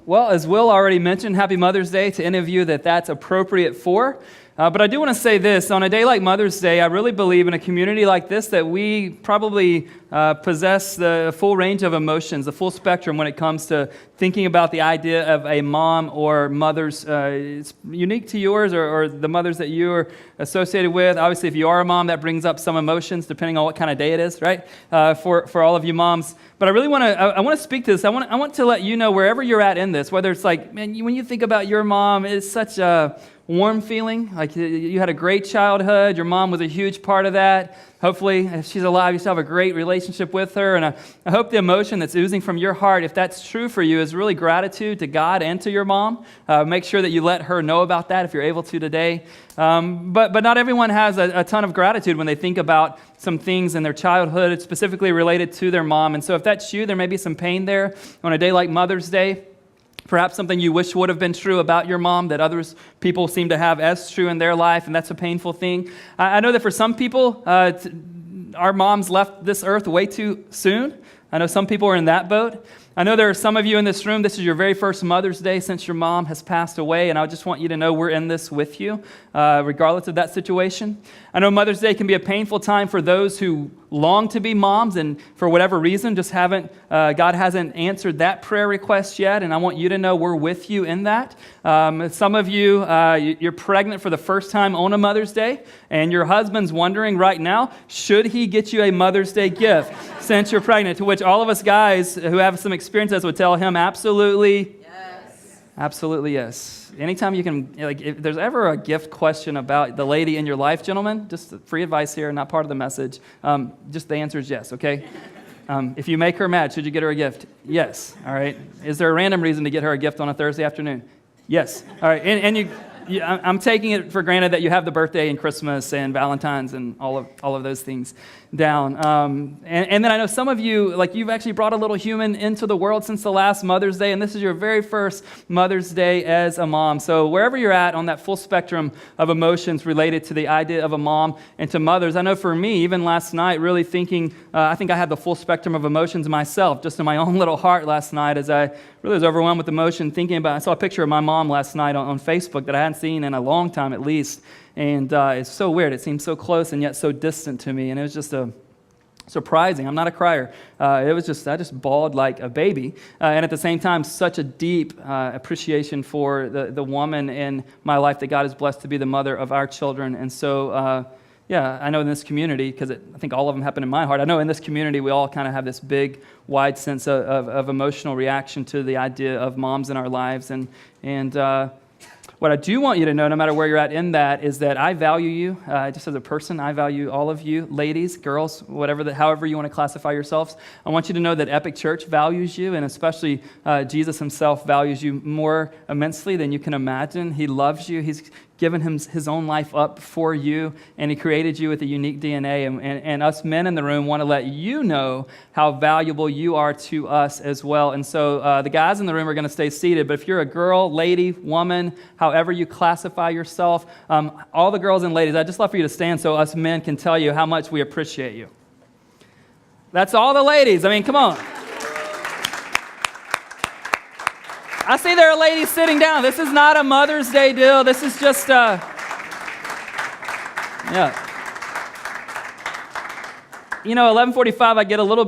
Well, as Will already mentioned, Happy Mother's Day to any of you that's appropriate for. But I do want to say this. On a day like Mother's Day, I really believe in a community like this that we probably possess the full range of emotions, the full spectrum when it comes to thinking about the idea of a mom or mothers. It's unique to yours or the mothers that you are associated with. Obviously, if you are a mom, that brings up some emotions depending on what kind of day it is, right? For all of you moms. But I really want to speak to this. I want to let you know wherever you're at in this, whether it's like, man, when you think about your mom, it's such a warm feeling, like you had a great childhood, your mom was a huge part of that. Hopefully, if she's alive, you still have a great relationship with her, and I hope the emotion that's oozing from your heart, if that's true for you, is really gratitude to God and to your mom. Make sure that you let her know about that if you're able to today. But not everyone has a ton of gratitude when they think about some things in their childhood, specifically related to their mom, and so if that's you, there may be some pain there on a day like Mother's Day. Perhaps something you wish would have been true about your mom that people seem to have as true in their life, and that's a painful thing. I know that for some people, our moms left this earth way too soon. I know some people are in that boat. I know there are some of you in this room, this is your very first Mother's Day since your mom has passed away, and I just want you to know we're in this with you, regardless of that situation. I know Mother's Day can be a painful time for those who long to be moms, and for whatever reason, God hasn't answered that prayer request yet, and I want you to know we're with you in that. Some of you, you're pregnant for the first time on a Mother's Day, and your husband's wondering right now, should he get you a Mother's Day gift since you're pregnant? To which all of us guys who have some experiences would tell him, absolutely, yes. Absolutely yes. Anytime you can, if there's ever a gift question about the lady in your life, gentlemen, just free advice here, not part of the message. Just the answer is yes, okay? If you make her mad, should you get her a gift? Yes, all right. Is there a random reason to get her a gift on a Thursday afternoon? Yes, all right. And I'm taking it for granted that you have the birthday and Christmas and Valentine's and all of those things down. And then I know some of you, you've actually brought a little human into the world since the last Mother's Day, and this is your very first Mother's Day as a mom. So wherever you're at on that full spectrum of emotions related to the idea of a mom and to mothers, I know for me, even last night, really thinking, I think I had the full spectrum of emotions myself, just in my own little heart last night as I really was overwhelmed with emotion thinking about, I saw a picture of my mom last night on Facebook that I hadn't seen in a long time at least. And it's so weird. It seems so close and yet so distant to me. And it was just surprising. I'm not a crier. I just bawled like a baby. And at the same time, such a deep appreciation for the woman in my life that God has blessed to be the mother of our children. And so, I know in this community, because I think all of them happen in my heart, I know in this community we all kind of have this big, wide sense of emotional reaction to the idea of moms in our lives. And what I do want you to know, no matter where you're at in that, is that I value you just as a person. I value all of you, ladies, girls, however you want to classify yourselves. I want you to know that Epic Church values you, and especially Jesus himself values you more immensely than you can imagine. He loves you. He's given his own life up for you, and he created you with a unique DNA. And us men in the room want to let you know how valuable you are to us as well. And so the guys in the room are going to stay seated, but if you're a girl, lady, woman, however you classify yourself, all the girls and ladies, I'd just love for you to stand so us men can tell you how much we appreciate you. That's all the ladies. I mean, come on. I see there are ladies sitting down. This is not a Mother's Day deal. This is just, You know, 11:45, I get a little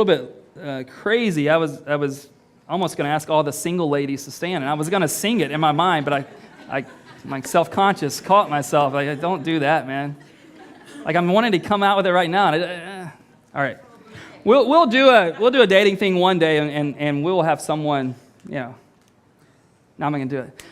bit crazy. I was almost going to ask all the single ladies to stand, and I was going to sing it in my mind, but I my self-conscious caught myself. I don't do that, man. I'm wanting to come out with it right now. All right, we'll do a dating thing one day, and we'll have someone. No, I'm not going to do it.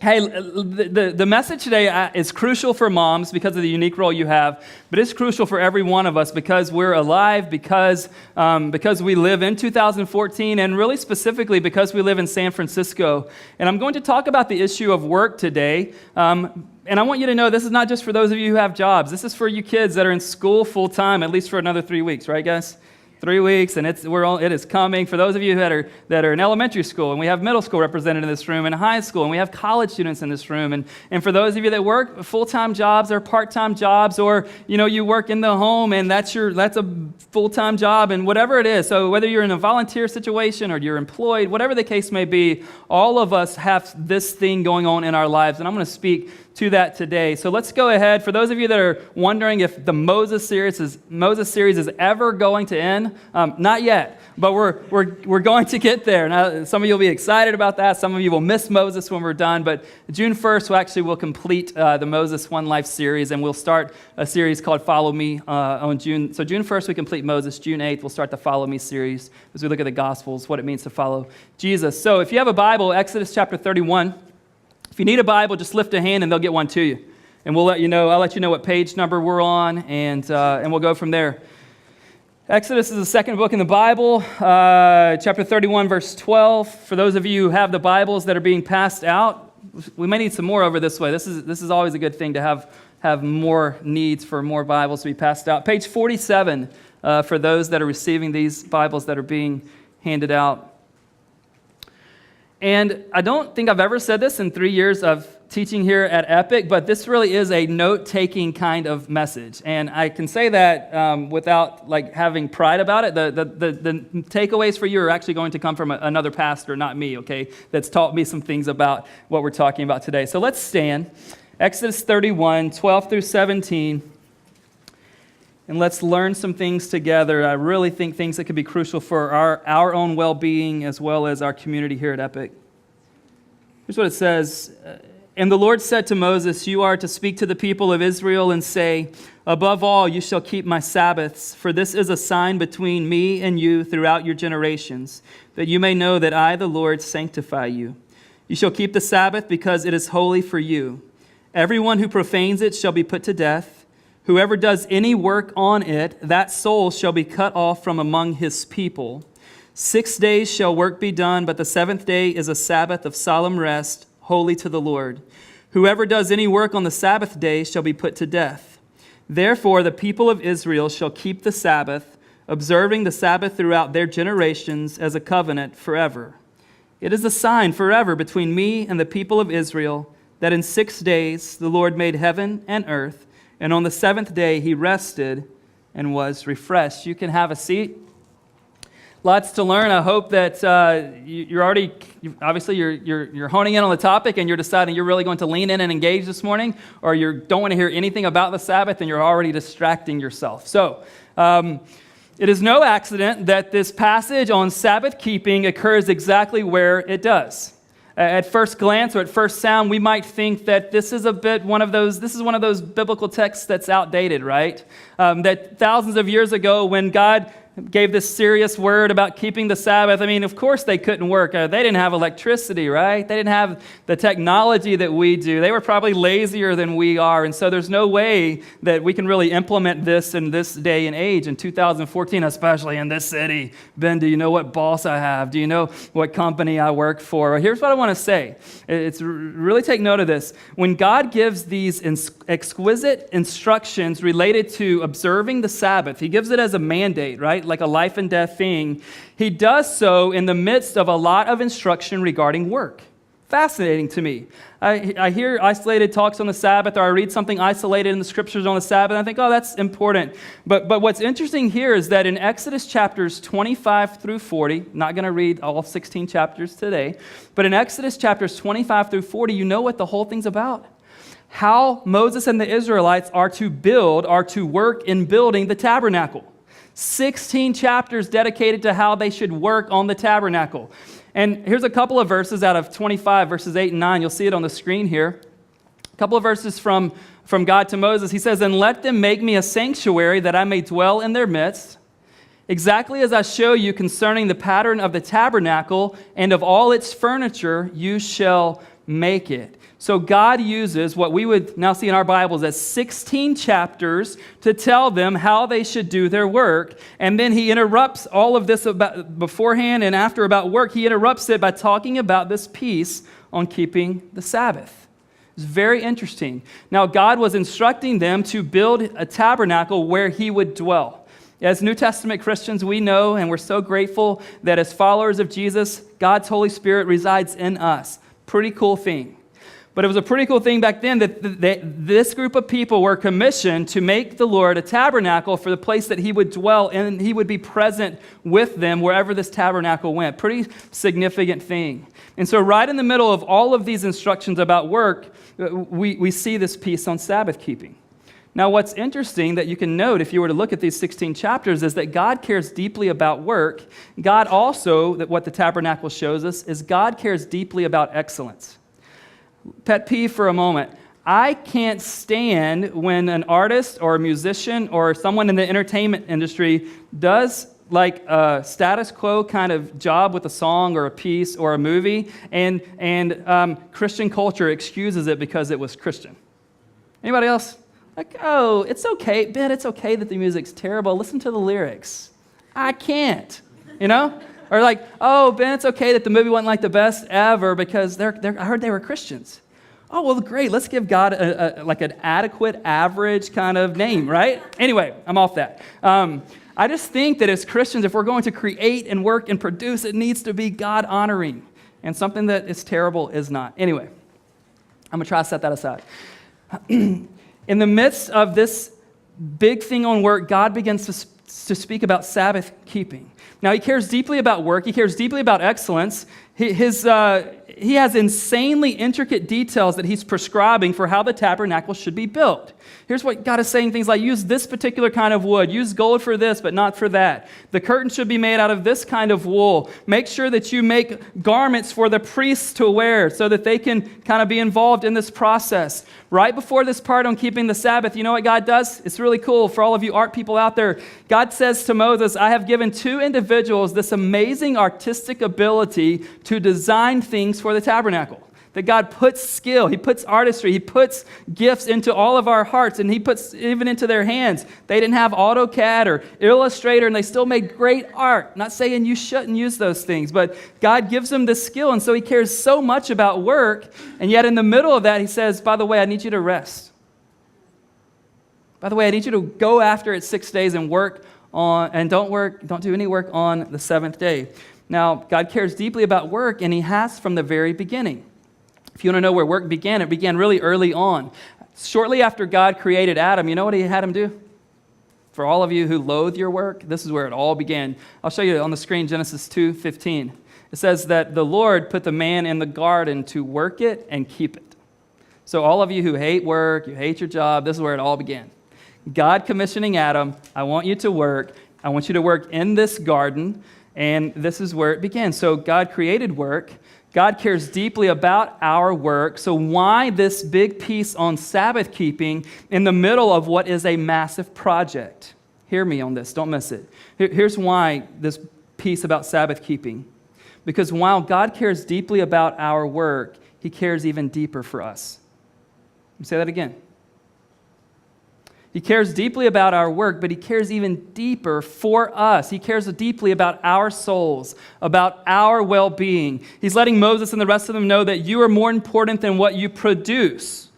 Hey, the message today is crucial for moms because of the unique role you have, but it's crucial for every one of us because we're alive, because we live in 2014, and really specifically because we live in San Francisco. And I'm going to talk about the issue of work today. And I want you to know this is not just for those of you who have jobs. This is for you kids that are in school full-time, at least for another 3 weeks, right, guys? 3 weeks, and it is coming. For those of you that are in elementary school, and we have middle school represented in this room, and high school, and we have college students in this room, and for those of you that work full-time jobs or part-time jobs, or you work in the home, and that's a full-time job, and whatever it is. So whether you're in a volunteer situation or you're employed, whatever the case may be, all of us have this thing going on in our lives, and I'm going to speak to that today. So let's go ahead. For those of you that are wondering if the Moses series is ever going to end, not yet, but we're going to get there. Now, some of you will be excited about that. Some of you will miss Moses when we're done, but June 1st, we'll complete the Moses One Life series, and we'll start a series called Follow Me on June. So June 1st, we complete Moses. June 8th, we'll start the Follow Me series as we look at the Gospels, what it means to follow Jesus. So if you have a Bible, Exodus chapter 31, if you need a Bible, just lift a hand and they'll get one to you. And we'll let you know. I'll let you know what page number we're on, and we'll go from there. Exodus is the second book in the Bible, chapter 31, verse 12. For those of you who have the Bibles that are being passed out, we may need some more over this way. This is always a good thing to have more needs for more Bibles to be passed out. Page 47 for those that are receiving these Bibles that are being handed out. And I don't think I've ever said this in 3 years of teaching here at Epic, but this really is a note-taking kind of message. And I can say that without having pride about it. The takeaways for you are actually going to come from another pastor, not me, okay, that's taught me some things about what we're talking about today. So let's stand. Exodus 31, 12 through 17. And let's learn some things together. I really think things that could be crucial for our own well-being as well as our community here at Epic. Here's what it says. And the Lord said to Moses, "You are to speak to the people of Israel and say, 'Above all, you shall keep my Sabbaths, for this is a sign between me and you throughout your generations, that you may know that I, the Lord, sanctify you. You shall keep the Sabbath because it is holy for you. Everyone who profanes it shall be put to death. Whoever does any work on it, that soul shall be cut off from among his people. 6 days shall work be done, but the seventh day is a Sabbath of solemn rest, holy to the Lord. Whoever does any work on the Sabbath day shall be put to death. Therefore, the people of Israel shall keep the Sabbath, observing the Sabbath throughout their generations as a covenant forever. It is a sign forever between me and the people of Israel that in 6 days the Lord made heaven and earth, and on the seventh day he rested and was refreshed." You can have a seat. Lots to learn. I hope that you're honing in on the topic and you're deciding you're really going to lean in and engage this morning, or you don't want to hear anything about the Sabbath and you're already distracting yourself. So it is no accident that this passage on Sabbath keeping occurs exactly where it does. At first glance or at first sound, we might think that this is one of those biblical texts that's outdated, right? That thousands of years ago when God gave this serious word about keeping the Sabbath, of course they couldn't work. They didn't have electricity, right? They didn't have the technology that we do. They were probably lazier than we are. And so there's no way that we can really implement this in this day and age, in 2014, especially in this city. Ben, do you know what boss I have? Do you know what company I work for? Well, here's what I want to say. It's really take note of this. When God gives these exquisite instructions related to observing the Sabbath, he gives it as a mandate, right? Like a life and death thing. He does so in the midst of a lot of instruction regarding work. Fascinating to me. I hear isolated talks on the Sabbath, or I read something isolated in the scriptures on the Sabbath, and I think, oh, that's important. But what's interesting here is that in Exodus chapters 25 through 40, not going to read all 16 chapters today, but in Exodus chapters 25 through 40, you know what the whole thing's about? How Moses and the Israelites are to work in building the tabernacle. 16 chapters dedicated to how they should work on the tabernacle. And here's a couple of verses out of 25, verses 8 and 9. You'll see it on the screen here. A couple of verses from God to Moses. He says, "And let them make me a sanctuary that I may dwell in their midst, exactly as I show you concerning the pattern of the tabernacle and of all its furniture, you shall make it. So God uses what we would now see in our Bibles as 16 chapters to tell them how they should do their work. And then he interrupts all of this about beforehand and after about work. He interrupts it by talking about this piece on keeping the Sabbath. It's very interesting. Now, God was instructing them to build a tabernacle where he would dwell. As New Testament Christians, we know, and we're so grateful that as followers of Jesus, God's Holy Spirit resides in us. Pretty cool thing. But it was a pretty cool thing back then that this group of people were commissioned to make the Lord a tabernacle for the place that he would dwell and he would be present with them wherever this tabernacle went. Pretty significant thing. And so right in the middle of all of these instructions about work, we see this piece on Sabbath keeping. Now, what's interesting that you can note if you were to look at these 16 chapters is that God cares deeply about work. God also, that what the tabernacle shows us, is God cares deeply about excellence. Pet peeve for a moment. I can't stand when an artist or a musician or someone in the entertainment industry does like a status quo kind of job with a song or a piece or a movie, and Christian culture excuses it because it was Christian. Anybody else? Like, oh, it's okay, Ben, it's okay that the music's terrible. Listen to the lyrics. I can't, you know? Or like, oh, Ben, it's okay that the movie wasn't like the best ever because I heard they were Christians. Oh, well, great. Let's give God like an adequate, average kind of name, right? Anyway, I'm off that. I just think that as Christians, if we're going to create and work and produce, it needs to be God-honoring. And something that is terrible is not. Anyway, I'm going to try to set that aside. In the midst of this big thing on work, God begins to speak about Sabbath keeping. Now, he cares deeply about work. He cares deeply about excellence. He has insanely intricate details that he's prescribing for how the tabernacle should be built. Here's what God is saying, things like use this particular kind of wood, use gold for this, but not for that. The curtain should be made out of this kind of wool. Make sure that you make garments for the priests to wear so that they can kind of be involved in this process. Right before this part on keeping the Sabbath, you know what God does? It's really cool for all of you art people out there. God says to Moses, I have given two individuals this amazing artistic ability to design things for the tabernacle. That God puts skill, he puts artistry, he puts gifts into all of our hearts, and he puts even into their hands. They didn't have AutoCAD or Illustrator, and they still made great art. Not saying you shouldn't use those things, but God gives them this skill, and so he cares so much about work, and yet in the middle of that, he says, by the way, I need you to rest. By the way, I need you to go after it 6 days and work on, and don't do any work on the seventh day. Now, God cares deeply about work, and he has from the very beginning. If you want to know where work began, it began really early on. Shortly after God created Adam, you know what he had him do? For all of you who loathe your work, this is where it all began. I'll show you on the screen, Genesis 2:15. It says that the Lord put the man in the garden to work it and keep it. So all of you who hate work, you hate your job, this is where it all began. God commissioning Adam, I want you to work. I want you to work in this garden, and this is where it began. So God created work. God cares deeply about our work. So why this big piece on Sabbath keeping in the middle of what is a massive project? Hear me on this. Don't miss it. Here's why this piece about Sabbath keeping. Because while God cares deeply about our work, he cares even deeper for us. Let me say that again. He cares deeply about our work, but he cares even deeper for us. He cares deeply about our souls, about our well-being. He's letting Moses and the rest of them know that you are more important than what you produce.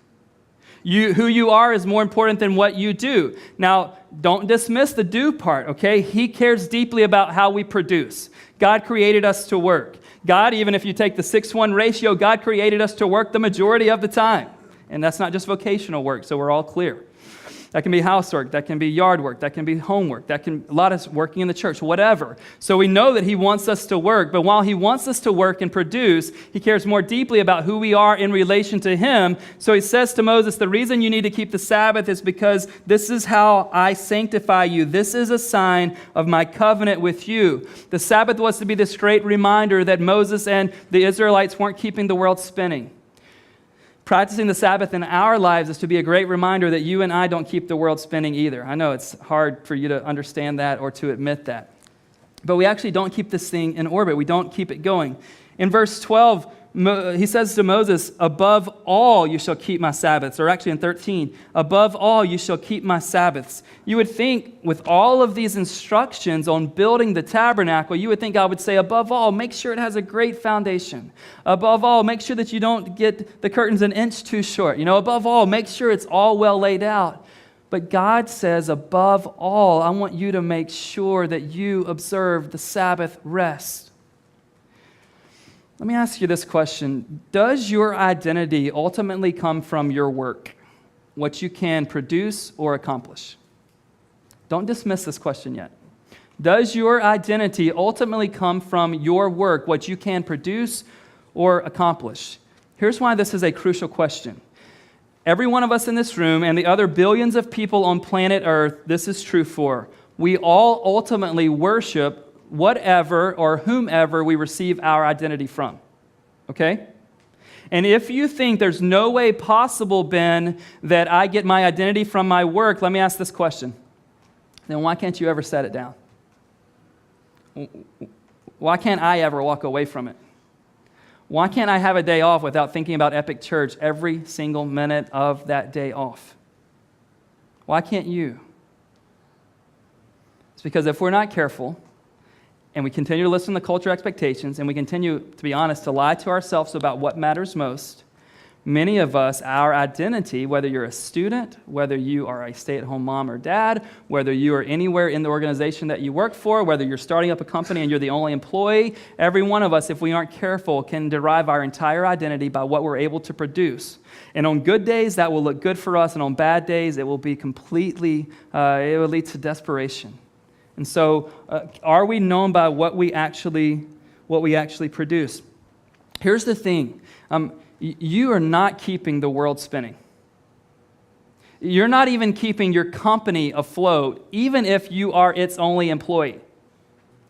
Who you are is more important than what you do. Now, don't dismiss the do part, okay? He cares deeply about how we produce. God created us to work. God, even if you take the 6-1 ratio, God created us to work the majority of the time. And that's not just vocational work, so we're all clear. That can be housework, that can be yard work, that can be homework, that can a lot of working in the church, whatever. So we know that he wants us to work, but while he wants us to work and produce, he cares more deeply about who we are in relation to him. So he says to Moses, the reason you need to keep the Sabbath is because this is how I sanctify you. This is a sign of my covenant with you. The Sabbath was to be this great reminder that Moses and the Israelites weren't keeping the world spinning. Practicing the Sabbath in our lives is to be a great reminder that you and I don't keep the world spinning either. I know it's hard for you to understand that or to admit that. But we actually don't keep this thing in orbit. We don't keep it going. In verse 12, he says to Moses, above all you shall keep my Sabbaths. Or actually in 13, above all you shall keep my Sabbaths. You would think with all of these instructions on building the tabernacle, you would think God would say, above all, make sure it has a great foundation. Above all, make sure that you don't get the curtains an inch too short. Above all, make sure it's all well laid out. But God says, above all, I want you to make sure that you observe the Sabbath rest. Let me ask you this question. Does your identity ultimately come from your work, what you can produce or accomplish? Don't dismiss this question yet. Does your identity ultimately come from your work, what you can produce or accomplish? Here's why this is a crucial question. Every one of us in this room and the other billions of people on planet Earth, this is true for. We all ultimately worship whatever or whomever we receive our identity from, okay? And if you think there's no way possible, Ben, that I get my identity from my work, let me ask this question. Then why can't you ever set it down? Why can't I ever walk away from it? Why can't I have a day off without thinking about Epic Church every single minute of that day off? Why can't you? It's because if we're not careful, and we continue to listen to culture expectations, and we continue, to be honest, to lie to ourselves about what matters most, many of us, our identity, whether you're a student, whether you are a stay-at-home mom or dad, whether you are anywhere in the organization that you work for, whether you're starting up a company and you're the only employee, every one of us, if we aren't careful, can derive our entire identity by what we're able to produce. And on good days, that will look good for us, and on bad days, it will be completely, it will lead to desperation. And so, are we known by what we actually produce? Here's the thing. You are not keeping the world spinning. You're not even keeping your company afloat, even if you are its only employee,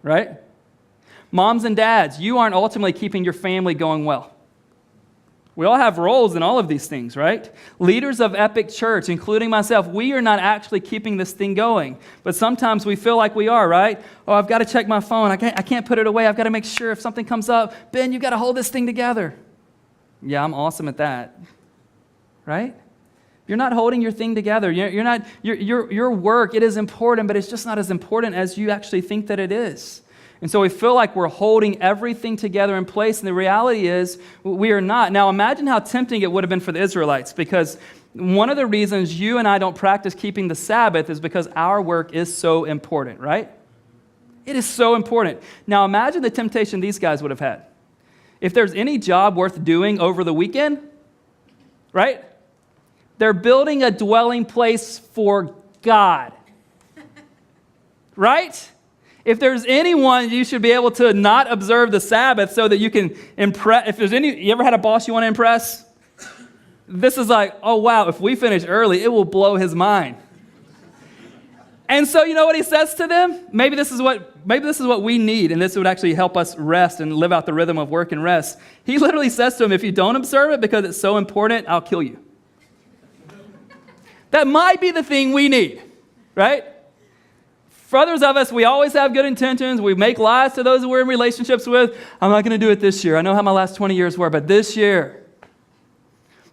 right? Moms and dads, you aren't ultimately keeping your family going well. We all have roles in all of these things, right? Leaders of Epic Church, including myself, we are not actually keeping this thing going. But sometimes we feel like we are, right? Oh, I've got to check my phone. I can't put it away. I've got to make sure if something comes up, Ben, you've got to hold this thing together. Yeah, I'm awesome at that, right? You're not holding your thing together. Your work, it is important, but it's just not as important as you actually think that it is. And so we feel like we're holding everything together in place, and the reality is we are not. Now imagine how tempting it would have been for the Israelites, because one of the reasons you and I don't practice keeping the Sabbath is because our work is so important, right? It is so important. Now imagine the temptation these guys would have had. If there's any job worth doing over the weekend, right? They're building a dwelling place for God, right? If there's anyone you should be able to not observe the Sabbath so that you can impress. If there's you ever had a boss you want to impress? This is like, oh wow, if we finish early, it will blow his mind. And so you know what he says to them? Maybe this is what we need, and this would actually help us rest and live out the rhythm of work and rest. He literally says to them, if you don't observe it because it's so important, I'll kill you. That might be the thing we need, right? For others of us, we always have good intentions. We make lies to those we're in relationships with. I'm not going to do it this year. I know how my last 20 years were, but this year.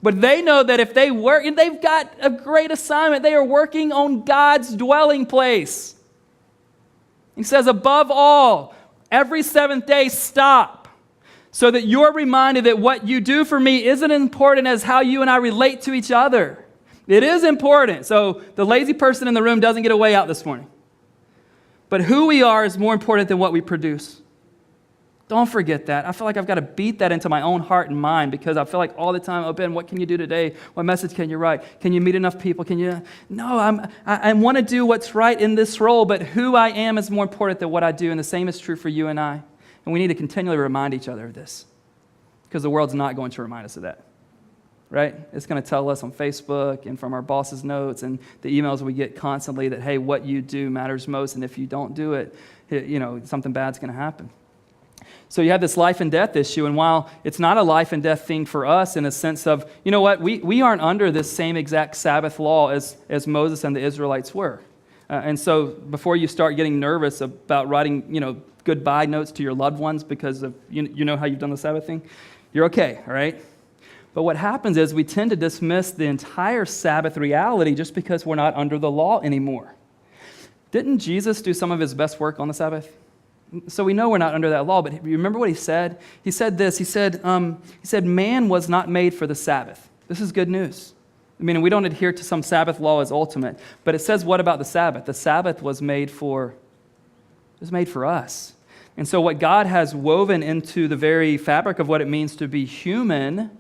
But they know that if they work, and they've got a great assignment, they are working on God's dwelling place. He says, above all, every seventh day, stop, so that you're reminded that what you do for me isn't important as how you and I relate to each other. It is important. So the lazy person in the room doesn't get a way out this morning. But who we are is more important than what we produce. Don't forget that. I feel like I've got to beat that into my own heart and mind, because I feel like all the time, oh, Ben, what can you do today? What message can you write? Can you meet enough people? No, I want to do what's right in this role, but who I am is more important than what I do, and the same is true for you and I. And we need to continually remind each other of this, because the world's not going to remind us of that. Right? It's going to tell us on Facebook and from our boss's notes and the emails we get constantly that, hey, what you do matters most, and if you don't do it, something bad's going to happen. So you have this life and death issue, and while it's not a life and death thing for us in a sense of, you know what, we aren't under this same exact Sabbath law as Moses and the Israelites were. And so before you start getting nervous about writing, goodbye notes to your loved ones because of, you know how you've done the Sabbath thing, You're okay, all right? But what happens is we tend to dismiss the entire Sabbath reality just because we're not under the law anymore. Didn't Jesus do some of his best work on the Sabbath? So we know we're not under that law, but you remember what he said? He said this, he said, man was not made for the Sabbath. This is good news. I mean, we don't adhere to some Sabbath law as ultimate, but it says what about the Sabbath? The Sabbath was made for us. And so what God has woven into the very fabric of what it means to be human,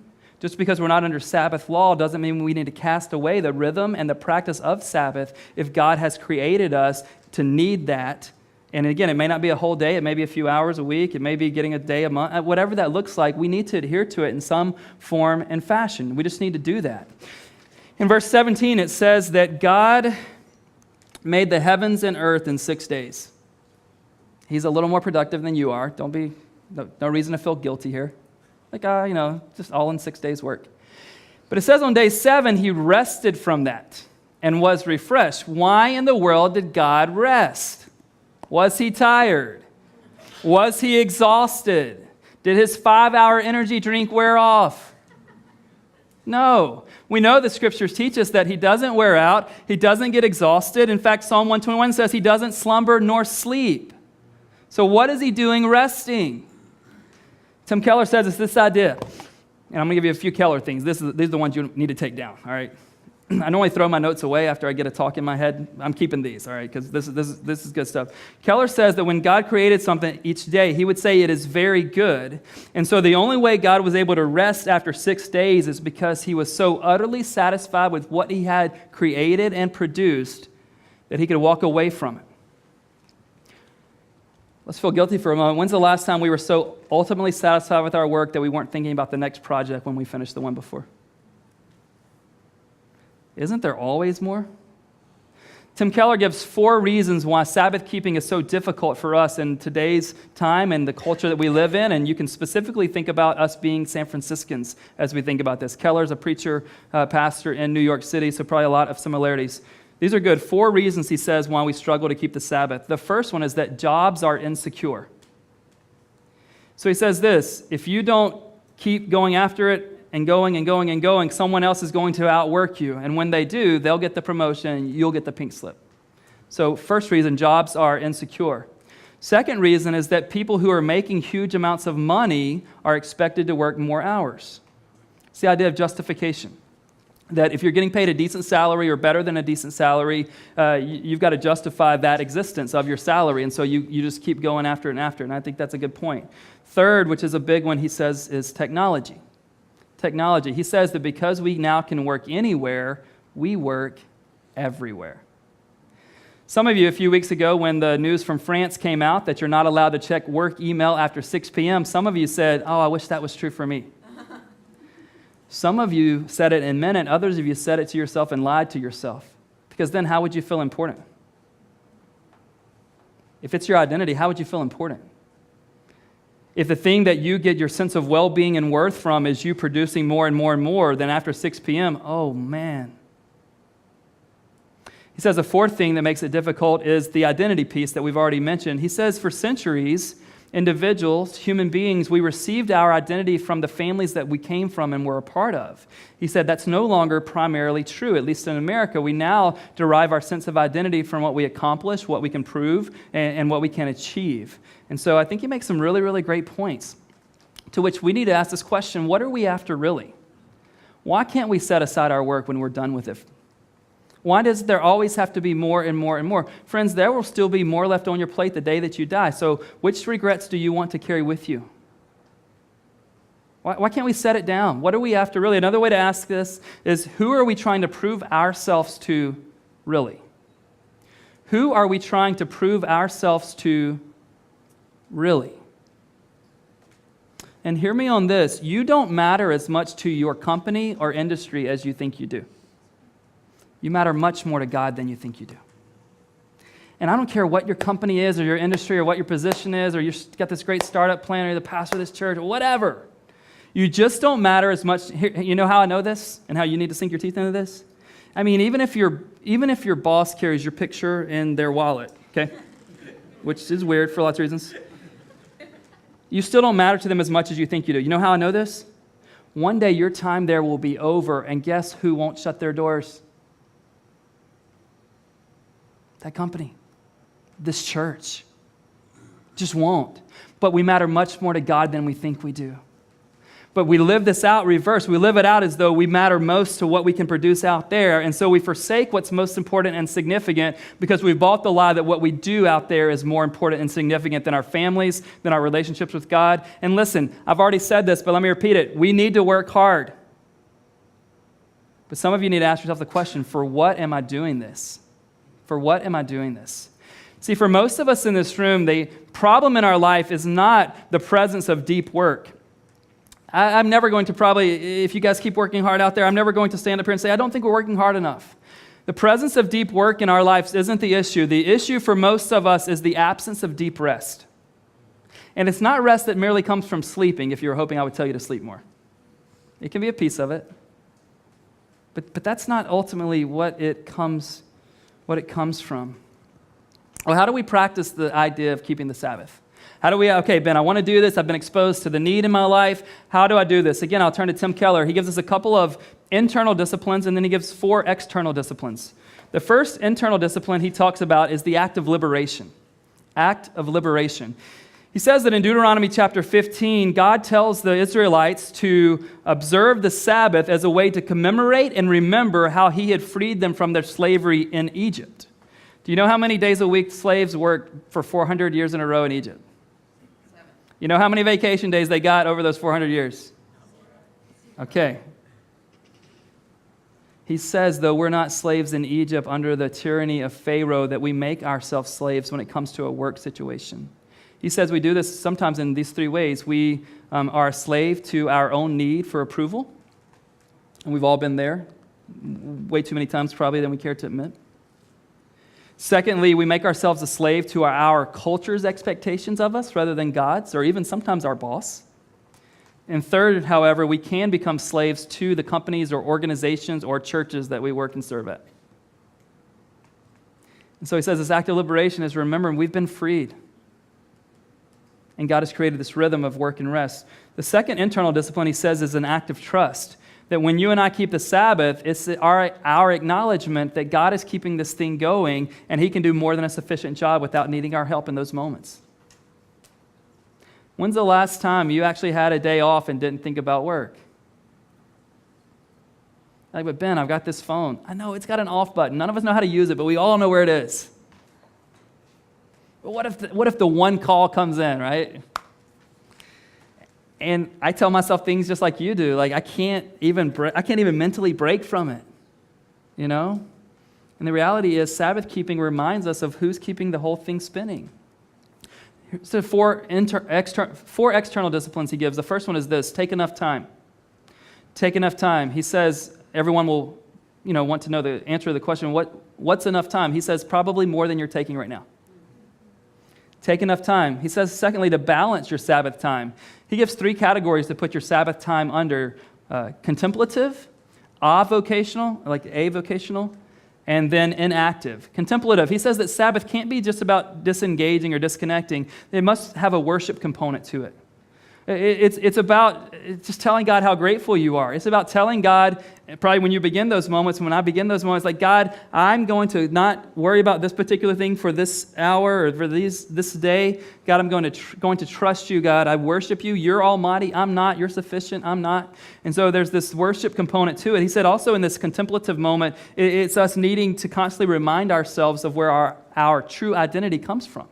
just because we're not under Sabbath law doesn't mean we need to cast away the rhythm and the practice of Sabbath if God has created us to need that. And again, it may not be a whole day, it may be a few hours a week, it may be getting a day a month, whatever that looks like, we need to adhere to it in some form and fashion. We just need to do that. In verse 17, it says that God made the heavens and earth in 6 days. He's a little more productive than you are. No reason to feel guilty here. Just all in 6 days' work. But it says on day 7, he rested from that and was refreshed. Why in the world did God rest? Was he tired? Was he exhausted? Did his 5-hour energy drink wear off? No. We know the scriptures teach us that he doesn't wear out. He doesn't get exhausted. In fact, Psalm 121 says he doesn't slumber nor sleep. So what is he doing resting? Tim Keller says it's this idea. And I'm going to give you a few Keller things. These are the ones you need to take down, all right? I normally throw my notes away after I get a talk in my head. I'm keeping these, all right, because this is good stuff. Keller says that when God created something each day, he would say it is very good. And so the only way God was able to rest after 6 days is because he was so utterly satisfied with what he had created and produced that he could walk away from it. Let's feel guilty for a moment. When's the last time we were so ultimately satisfied with our work that we weren't thinking about the next project when we finished the one before? Isn't there always more? Tim Keller gives 4 reasons why Sabbath keeping is so difficult for us in today's time and the culture that we live in, and you can specifically think about us being San Franciscans as we think about this. Keller's a preacher, pastor in New York City, so probably a lot of similarities. These are good. 4 reasons, he says, why we struggle to keep the Sabbath. The first one is that jobs are insecure. So he says this, if you don't keep going after it and going and going and going, someone else is going to outwork you. And when they do, they'll get the promotion and you'll get the pink slip. So first reason, jobs are insecure. Second reason is that people who are making huge amounts of money are expected to work more hours. It's the idea of justification. That if you're getting paid a decent salary or better than a decent salary, you've got to justify that existence of your salary. And so you just keep going after it and after. And I think that's a good point. Third, which is a big one, he says, is technology. Technology. He says that because we now can work anywhere, we work everywhere. Some of you, a few weeks ago, when the news from France came out that you're not allowed to check work email after 6 p.m., some of you said, oh, I wish that was true for me. Some of you said it and meant it. Others of you said it to yourself and lied to yourself. Because then how would you feel important? If it's your identity, how would you feel important? If the thing that you get your sense of well-being and worth from is you producing more and more and more, then after 6 p.m., oh man. He says the fourth thing that makes it difficult is the identity piece that we've already mentioned. He says for centuries, individuals, human beings, we received our identity from the families that we came from and were a part of. He said that's no longer primarily true, at least in America. We now derive our sense of identity from what we accomplish, what we can prove, and what we can achieve. And so I think he makes some really, really great points to which we need to ask this question, what are we after really? Why can't we set aside our work when we're done with it? Why does there always have to be more and more and more? Friends, there will still be more left on your plate the day that you die. So which regrets do you want to carry with you? Why can't we set it down? What are we after really? Another way to ask this is, who are we trying to prove ourselves to really? Who are we trying to prove ourselves to really? And hear me on this. You don't matter as much to your company or industry as you think you do. You matter much more to God than you think you do. And I don't care what your company is or your industry or what your position is or you've got this great startup plan or you're the pastor of this church or whatever. You just don't matter as much. You know how I know this and how you need to sink your teeth into this? I mean, even if your boss carries your picture in their wallet, okay, which is weird for lots of reasons, you still don't matter to them as much as you think you do. You know how I know this? One day your time there will be over, and guess who won't shut their doors? That company, this church. Just won't. But we matter much more to God than we think we do. But we live this out reverse. We live it out as though we matter most to what we can produce out there. And so we forsake what's most important and significant because we've bought the lie that what we do out there is more important and significant than our families, than our relationships with God. And listen, I've already said this, but let me repeat it. We need to work hard. But some of you need to ask yourself the question, for what am I doing this? For what am I doing this? See, for most of us in this room, the problem in our life is not the presence of deep work. I'm never going to probably, if you guys keep working hard out there, I'm never going to stand up here and say, I don't think we're working hard enough. The presence of deep work in our lives isn't the issue. The issue for most of us is the absence of deep rest. And it's not rest that merely comes from sleeping, if you were hoping I would tell you to sleep more. It can be a piece of it. But that's not ultimately what it comes from. Well, how do we practice the idea of keeping the Sabbath? How do we, okay, Ben, I want to do this. I've been exposed to the need in my life. How do I do this? Again, I'll turn to Tim Keller. He gives us a couple of internal disciplines, and then he gives 4 external disciplines. The first internal discipline he talks about is the act of liberation. Act of liberation. He says that in Deuteronomy chapter 15, God tells the Israelites to observe the Sabbath as a way to commemorate and remember how he had freed them from their slavery in Egypt. Do you know how many days a week slaves worked for 400 years in a row in Egypt? You know how many vacation days they got over those 400 years? Okay. He says, though we're not slaves in Egypt under the tyranny of Pharaoh, that we make ourselves slaves when it comes to a work situation. He says we do this sometimes in these 3 ways. We are a slave to our own need for approval, and we've all been there way too many times probably than we care to admit. Secondly, we make ourselves a slave to our culture's expectations of us rather than God's, or even sometimes our boss. And third, however, we can become slaves to the companies or organizations or churches that we work and serve at. And so he says this act of liberation is remembering we've been freed. And God has created this rhythm of work and rest. The second internal discipline, he says, is an act of trust. That when you and I keep the Sabbath, it's our acknowledgement that God is keeping this thing going and he can do more than a sufficient job without needing our help in those moments. When's the last time you actually had a day off and didn't think about work? Like, but Ben, I've got this phone. I know, it's got an off button. None of us know how to use it, but we all know where it is. But what if the one call comes in, right? And I tell myself things just like you do. Like I can't even mentally break from it, you know? And the reality is Sabbath keeping reminds us of who's keeping the whole thing spinning. So 4 external disciplines he gives. The first one is this: take enough time. Take enough time. He says everyone will, want to know the answer to the question, what's enough time? He says probably more than you're taking right now. Take enough time. He says, secondly, to balance your Sabbath time. He gives 3 categories to put your Sabbath time under: contemplative, avocational, and then inactive. Contemplative. He says that Sabbath can't be just about disengaging or disconnecting. It must have a worship component to it. It's about just telling God how grateful you are. It's about telling God, probably when you begin those moments, when I begin those moments, like, God, I'm going to not worry about this particular thing for this hour or for this day. God, I'm going to trust you, God. I worship you. You're almighty. I'm not. You're sufficient. I'm not. And so there's this worship component to it. He said also in this contemplative moment, it's us needing to constantly remind ourselves of where our true identity comes from.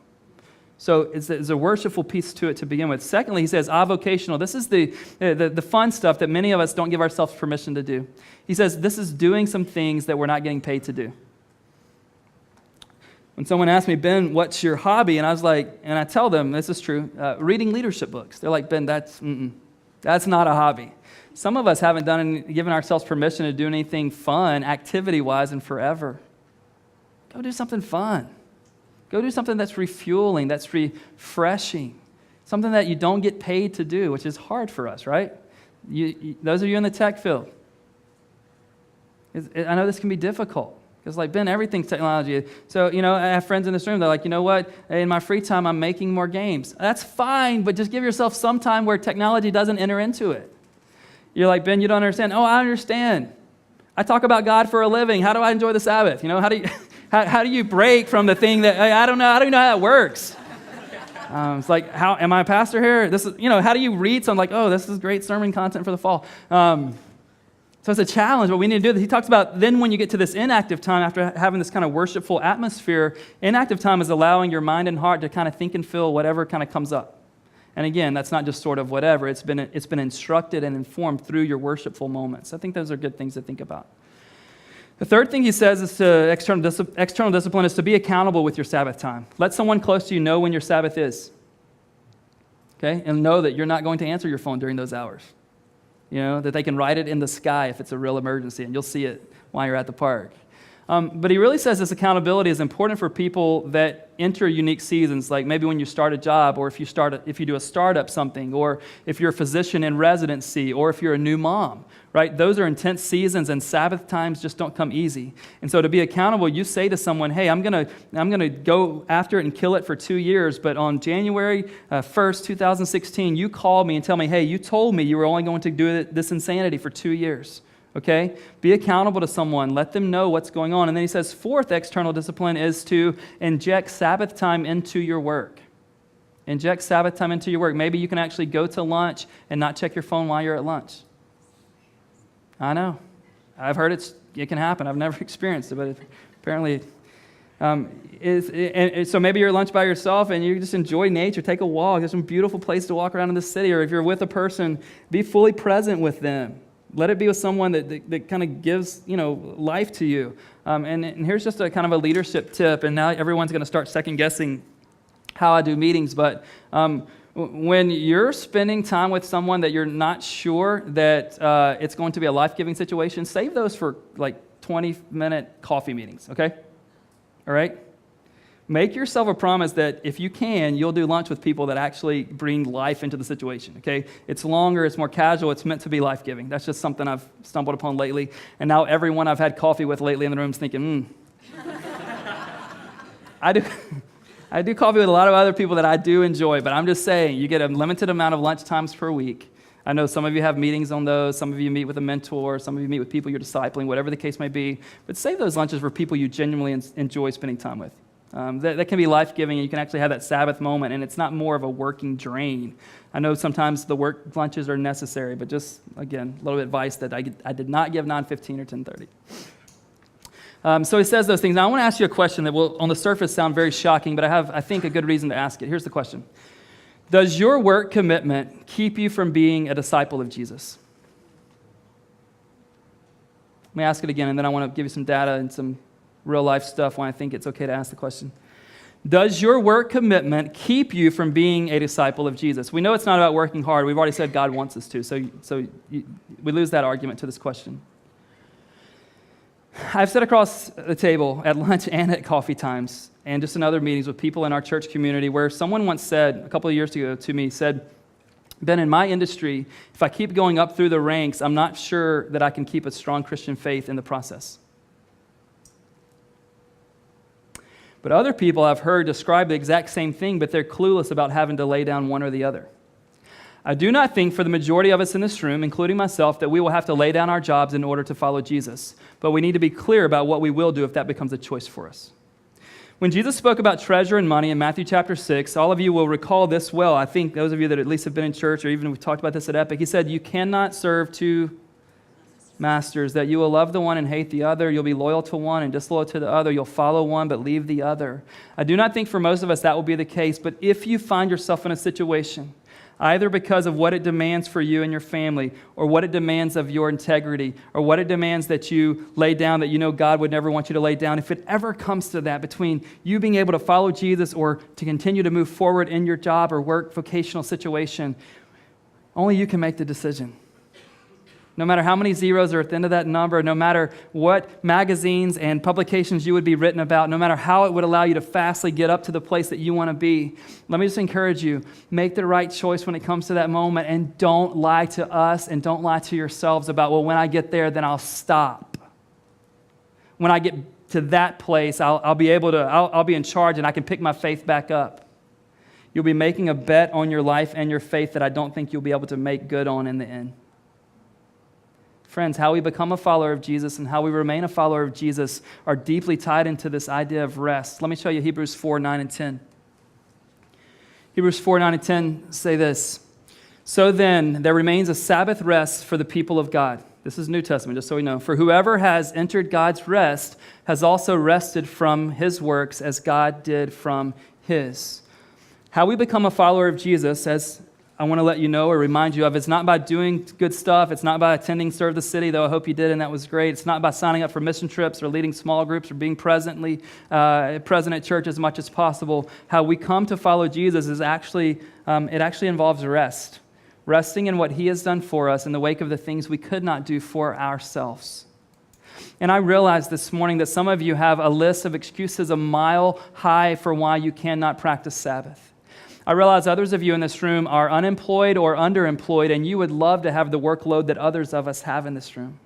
So it's a worshipful piece to it to begin with. Secondly, he says avocational. This is the fun stuff that many of us don't give ourselves permission to do. He says this is doing some things that we're not getting paid to do. When someone asked me, Ben, what's your hobby? And I was like, and I tell them, this is true, reading leadership books. They're like, Ben, that's not a hobby. Some of us haven't given ourselves permission to do anything fun, activity-wise, in forever. Go do something fun. Go do something that's refueling, that's refreshing, something that you don't get paid to do, which is hard for us, right? Those of you in the tech field, I know this can be difficult. Because like, Ben, everything's technology. So, I have friends in this room, they're like, you know what? In my free time, I'm making more games. That's fine, but just give yourself some time where technology doesn't enter into it. You're like, Ben, you don't understand. Oh, I understand. I talk about God for a living. How do I enjoy the Sabbath? How do you break from the thing that, I don't know how that works. It's like, how am I a pastor here? This is, how do you read something like, oh, this is great sermon content for the fall. So it's a challenge, but we need to do this. He talks about then when you get to this inactive time, after having this kind of worshipful atmosphere, inactive time is allowing your mind and heart to kind of think and feel whatever kind of comes up. And again, that's not just sort of whatever. It's been instructed and informed through your worshipful moments. I think those are good things to think about. The third thing he says is to external discipline is to be accountable with your Sabbath time. Let someone close to you know when your Sabbath is. Okay? And know that you're not going to answer your phone during those hours. That they can write it in the sky if it's a real emergency, and you'll see it while you're at the park. But he really says this accountability is important for people that enter unique seasons, like maybe when you start a job, or if you do a startup something, or if you're a physician in residency, or if you're a new mom, right? Those are intense seasons, and Sabbath times just don't come easy. And so to be accountable, you say to someone, hey, I'm gonna go after it and kill it for 2 years, but on January 1st, 2016, you call me and tell me, hey, you told me you were only going to do this insanity for 2 years. Okay? Be accountable to someone. Let them know what's going on. And then he says, fourth external discipline is to inject Sabbath time into your work. Inject Sabbath time into your work. Maybe you can actually go to lunch and not check your phone while you're at lunch. I know. I've heard it can happen. I've never experienced it, but apparently so maybe you're at lunch by yourself and you just enjoy nature. Take a walk. There's some beautiful place to walk around in the city. Or if you're with a person, be fully present with them. Let it be with someone that kind of gives, life to you. And here's just a kind of a leadership tip, and now everyone's going to start second-guessing how I do meetings, but when you're spending time with someone that you're not sure that it's going to be a life-giving situation, save those for like 20-minute coffee meetings, okay? All right? Make yourself a promise that if you can, you'll do lunch with people that actually bring life into the situation, okay? It's longer, it's more casual, it's meant to be life-giving. That's just something I've stumbled upon lately. And now everyone I've had coffee with lately in the room is thinking, I do coffee with a lot of other people that I do enjoy, but I'm just saying, you get a limited amount of lunch times per week. I know some of you have meetings on those, some of you meet with a mentor, some of you meet with people you're discipling, whatever the case may be, but save those lunches for people you genuinely enjoy spending time with. That can be life-giving, and you can actually have that Sabbath moment, and it's not more of a working drain. I know sometimes the work lunches are necessary, but just, again, a little bit of advice that I did not give 9:15 or 10:30. So he says those things. Now, I want to ask you a question that will, on the surface, sound very shocking, but I have, I think, a good reason to ask it. Here's the question. Does your work commitment keep you from being a disciple of Jesus? Let me ask it again, and then I want to give you some data and some real-life stuff when I think it's okay to ask the question. Does your work commitment keep you from being a disciple of Jesus? We know it's not about working hard. We've already said God wants us to, so we lose that argument to this question. I've sat across the table at lunch and at coffee times and just in other meetings with people in our church community where someone once said, a couple of years ago to me, said, Ben, in my industry, if I keep going up through the ranks, I'm not sure that I can keep a strong Christian faith in the process. But other people I've heard describe the exact same thing, but they're clueless about having to lay down one or the other. I do not think for the majority of us in this room, including myself, that we will have to lay down our jobs in order to follow Jesus. But we need to be clear about what we will do if that becomes a choice for us. When Jesus spoke about treasure and money in Matthew chapter 6, all of you will recall this well. I think those of you that at least have been in church, or even we've talked about this at Epic, he said, you cannot serve two masters, that you will love the one and hate the other. You'll be loyal to one and disloyal to the other. You'll follow one but leave the other. I do not think for most of us that will be the case, but if you find yourself in a situation, either because of what it demands for you and your family, or what it demands of your integrity, or what it demands that you lay down that you know God would never want you to lay down, if it ever comes to that, between you being able to follow Jesus or to continue to move forward in your job or work vocational situation, only you can make the decision. No matter how many zeros are at the end of that number, no matter what magazines and publications you would be written about, no matter how it would allow you to fastly get up to the place that you want to be, let me just encourage you, make the right choice when it comes to that moment, and don't lie to us and don't lie to yourselves about, well, when I get there, then I'll stop. When I get to that place, I'll be in charge and I can pick my faith back up. You'll be making a bet on your life and your faith that I don't think you'll be able to make good on in the end. Friends, how we become a follower of Jesus and how we remain a follower of Jesus are deeply tied into this idea of rest. Let me show you Hebrews 4, 9, and 10. Hebrews 4, 9, and 10 say this. So then, there remains a Sabbath rest for the people of God. This is New Testament, just so we know. For whoever has entered God's rest has also rested from his works as God did from his. How we become a follower of Jesus, as I want to let you know or remind you of, it's not by doing good stuff. It's not by attending Serve the City, though I hope you did, and that was great. It's not by signing up for mission trips or leading small groups or being present at church as much as possible. How we come to follow Jesus is actually involves rest. Resting in what he has done for us in the wake of the things we could not do for ourselves. And I realize this morning that some of you have a list of excuses a mile high for why you cannot practice Sabbath. I realize others of you in this room are unemployed or underemployed, and you would love to have the workload that others of us have in this room.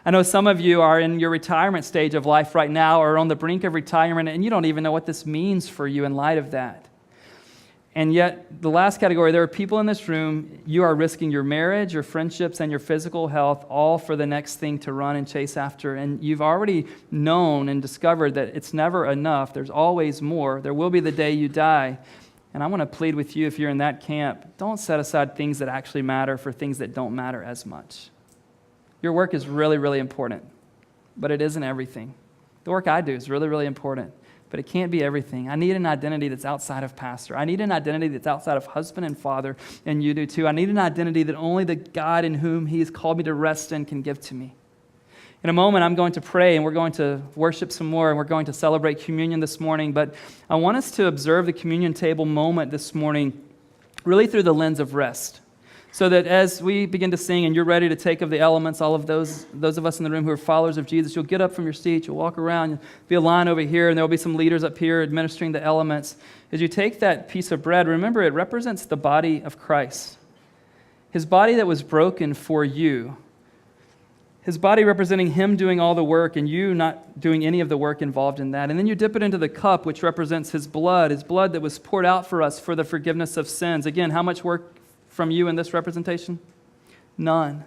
I know some of you are in your retirement stage of life right now or on the brink of retirement, and you don't even know what this means for you in light of that. And yet, the last category, there are people in this room, you are risking your marriage, your friendships, and your physical health all for the next thing to run and chase after. And you've already known and discovered that it's never enough. There's always more. There will be the day you die. And I want to plead with you, if you're in that camp, don't set aside things that actually matter for things that don't matter as much. Your work is really, really important, but it isn't everything. The work I do is really, really important, but it can't be everything. I need an identity that's outside of pastor. I need an identity that's outside of husband and father, and you do too. I need an identity that only the God in whom he has called me to rest in can give to me. In a moment, I'm going to pray, and we're going to worship some more, and we're going to celebrate communion this morning. But I want us to observe the communion table moment this morning really through the lens of rest. So that as we begin to sing and you're ready to take of the elements, all of those of us in the room who are followers of Jesus, you'll get up from your seat, you'll walk around, you'll be a line over here, and there'll be some leaders up here administering the elements. As you take that piece of bread, remember it represents the body of Christ. His body that was broken for you. His body representing him doing all the work and you not doing any of the work involved in that. And then you dip it into the cup, which represents his blood that was poured out for us for the forgiveness of sins. Again, how much work from you in this representation? None.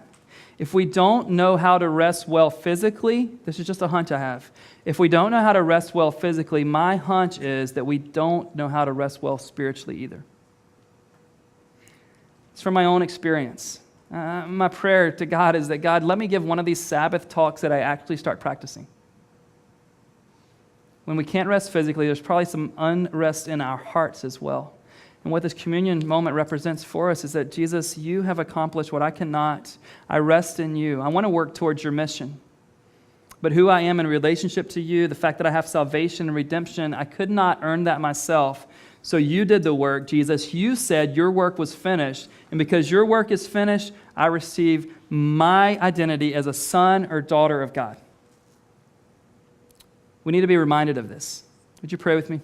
If we don't know how to rest well physically, this is just a hunch I have. If we don't know how to rest well physically, my hunch is that we don't know how to rest well spiritually either. It's from my own experience. My prayer to God is that, God, let me give one of these Sabbath talks that I actually start practicing. When we can't rest physically, there's probably some unrest in our hearts as well. And what this communion moment represents for us is that, Jesus, you have accomplished what I cannot. I rest in you. I want to work towards your mission. But who I am in relationship to you, the fact that I have salvation and redemption, I could not earn that myself. So you did the work, Jesus. You said your work was finished. And because your work is finished, I receive my identity as a son or daughter of God. We need to be reminded of this. Would you pray with me?